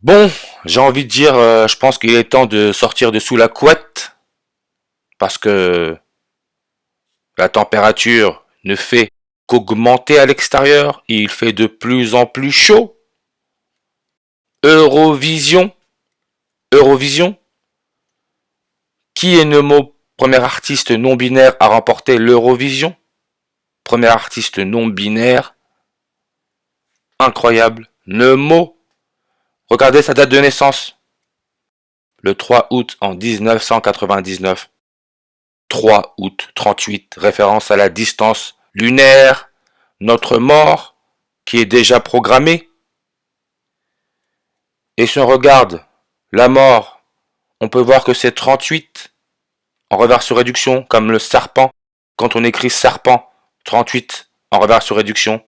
Bon, j'ai envie de dire, je pense qu'il est temps de sortir de sous la couette parce que la température ne fait qu'augmenter à l'extérieur. Il fait de plus en plus chaud. Eurovision, Eurovision. Qui est Nemo, premier artiste non binaire à remporter l'Eurovision? Premier artiste non binaire. Incroyable. Nemo. Regardez sa date de naissance. Le 3 août en 1999. 3 août 38, référence à la distance lunaire, notre mort qui est déjà programmée. Et si on regarde la mort, on peut voir que c'est 38 en reverse réduction, comme le serpent. Quand on écrit serpent, 38 en reverse réduction.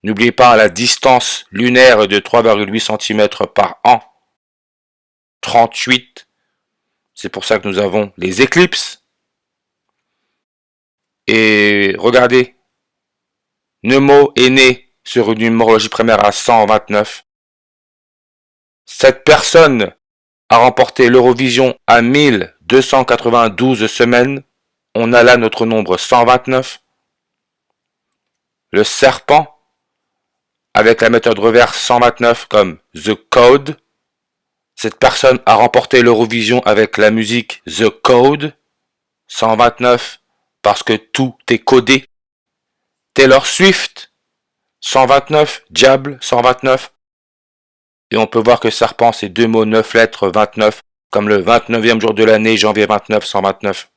N'oubliez pas la distance lunaire de 3,8 cm par an. 38. C'est pour ça que nous avons les éclipses. Et regardez, Nemo est né sur une numérologie primaire à 129. Cette personne a remporté l'Eurovision à 1292 semaines. On a là notre nombre 129. Le serpent, avec la méthode reverse 129 comme The Code. Cette personne a remporté l'Eurovision avec la musique The Code 129 parce que tout est codé. Taylor Swift 129, Diable 129. Et on peut voir que serpent c'est deux mots 9 lettres 29 comme le 29e jour de l'année janvier 29 129.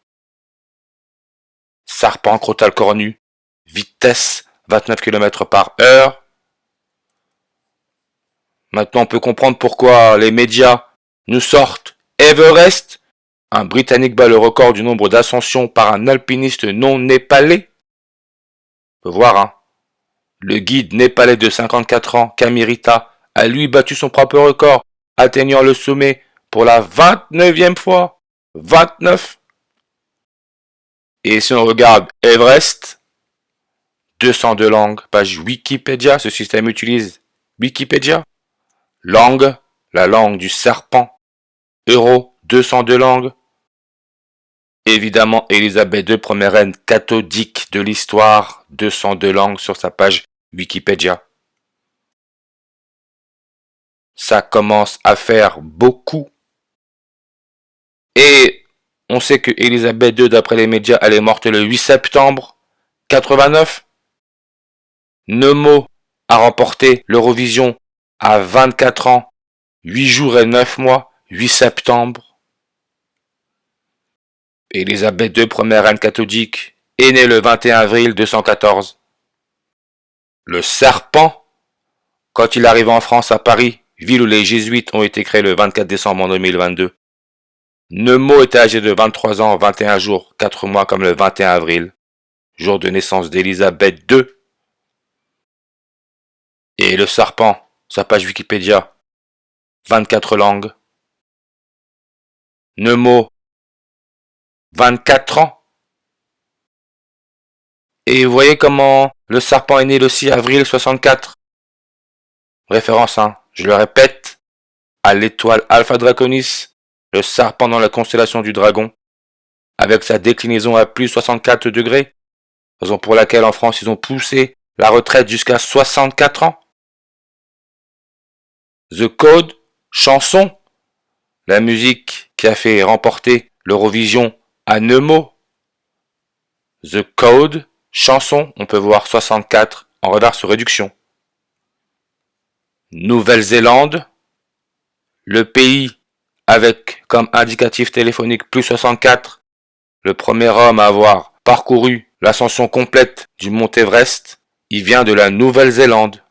Serpent crotal cornu, vitesse 29 km par heure. Maintenant on peut comprendre pourquoi les médias nous sortent Everest. Un Britannique bat le record du nombre d'ascensions par un alpiniste non népalais. On peut voir, hein. Le guide népalais de 54 ans, Kamirita, a lui battu son propre record, atteignant le sommet pour la 29e fois. 29. Et si on regarde Everest, 202 langues, page Wikipédia, ce système utilise Wikipédia. Langue, la langue du serpent. Euro, 202 langues. Évidemment, Élisabeth II, première reine catholique de l'histoire, 202 langues sur sa page Wikipédia. Ça commence à faire beaucoup. Et on sait que Élisabeth II, d'après les médias, elle est morte le 8 septembre 89. Nemo a remporté l'Eurovision à 24 ans, 8 jours et 9 mois, 8 septembre. Élisabeth II, première reine catholique, est née le 21 avril 214. Le serpent, quand il arrive en France à Paris, ville où les jésuites ont été créés le 24 décembre 2022. Nemo était âgé de 23 ans, 21 jours, 4 mois comme le 21 avril, jour de naissance d'Élisabeth II. Et le serpent, sa page Wikipédia, 24 langues. Nemo, 24 ans. Et vous voyez comment le serpent est né le 6 avril 64. Référence, hein, je le répète, à l'étoile Alpha Draconis, le serpent dans la constellation du dragon, avec sa déclinaison à plus 64 degrés, raison pour laquelle en France ils ont poussé la retraite jusqu'à 64 ans. The Code, chanson, la musique qui a fait remporter l'Eurovision à Nemo. The Code, chanson, on peut voir 64 en reverse réduction. Nouvelle-Zélande, le pays avec comme indicatif téléphonique plus 64, le premier homme à avoir parcouru l'ascension complète du mont Everest, il vient de la Nouvelle-Zélande.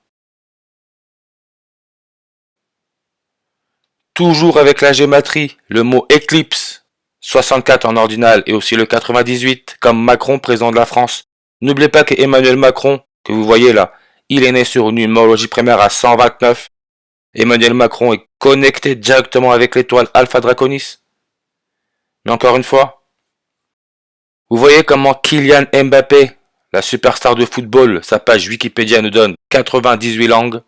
Toujours avec la gématrie, le mot éclipse, 64 en ordinal et aussi le 98, comme Macron, président de la France. N'oubliez pas que Emmanuel Macron, que vous voyez là, il est né sur une numérologie primaire à 129. Emmanuel Macron est connecté directement avec l'étoile Alpha Draconis. Mais encore une fois, vous voyez comment Kylian Mbappé, la superstar de football, sa page Wikipédia nous donne 98 langues.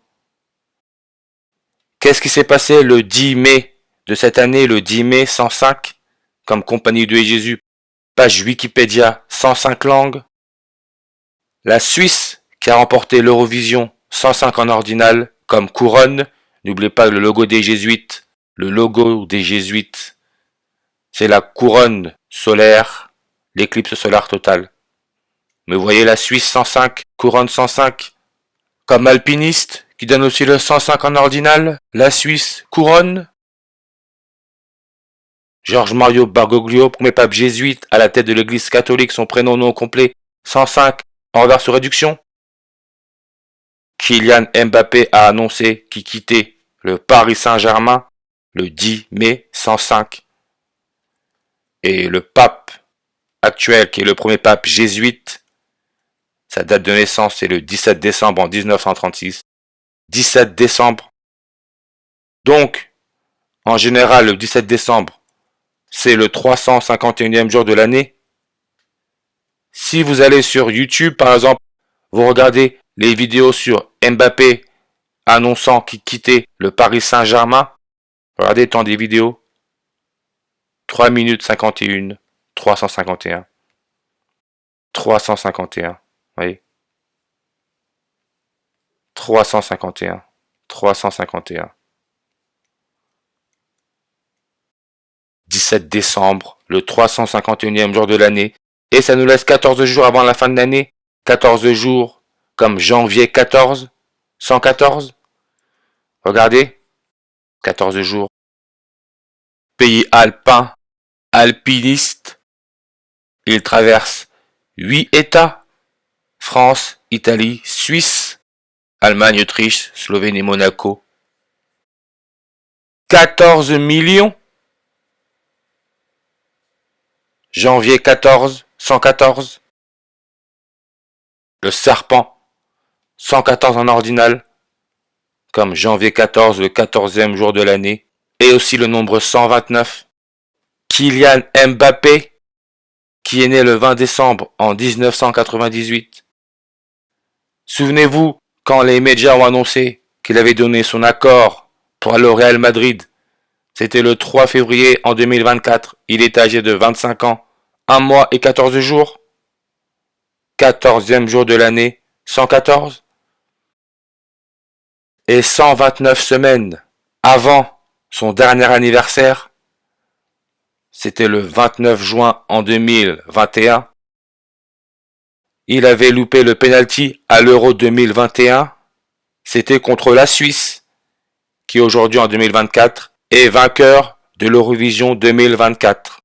Qu'est-ce qui s'est passé le 10 mai de cette année, le 10 mai 105, comme Compagnie de Jésus, page Wikipédia, 105 langues. La Suisse qui a remporté l'Eurovision 105 en ordinal comme couronne. N'oubliez pas le logo des Jésuites. Le logo des Jésuites, c'est la couronne solaire, l'éclipse solaire totale. Mais vous voyez la Suisse 105, couronne 105. Comme alpiniste, qui donne aussi le 105 en ordinal, la Suisse couronne. Georges Mario Bergoglio, premier pape jésuite à la tête de l'église catholique, son prénom non complet, 105, en regard sur réduction. Kylian Mbappé a annoncé qu'il quittait le Paris Saint-Germain le 10 mai 105. Et le pape actuel, qui est le premier pape jésuite, sa date de naissance c'est le 17 décembre en 1936. 17 décembre. Donc, en général, le 17 décembre, c'est le 351e jour de l'année. Si vous allez sur YouTube, par exemple, vous regardez les vidéos sur Mbappé annonçant qu'il quittait le Paris Saint-Germain, regardez le temps des vidéos. 3 minutes 51, 351. 351, vous voyez. 351, 351. 17 décembre, le 351e jour de l'année, et ça nous laisse 14 jours avant la fin de l'année. 14 jours comme janvier 14, 114. Regardez, 14 jours. Pays alpin, alpiniste, il traverse 8 États, France, Italie, Suisse, Allemagne, Autriche, Slovénie, Monaco. 14 millions. Janvier 14, 114. Le serpent, 114 en ordinal, comme janvier 14, le 14e jour de l'année, et aussi le nombre 129. Kylian Mbappé, qui est né le 20 décembre en 1998. Souvenez-vous, quand les médias ont annoncé qu'il avait donné son accord pour aller au Real Madrid, c'était le 3 février en 2024. Il est âgé de 25 ans, 1 mois et 14 jours. 14e jour de l'année, 114. Et 129 semaines avant son dernier anniversaire, c'était le 29 juin en 2021. Il avait loupé le penalty à l'Euro 2021. C'était contre la Suisse, qui aujourd'hui en 2024 est vainqueur de l'Eurovision 2024.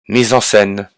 Mise en scène.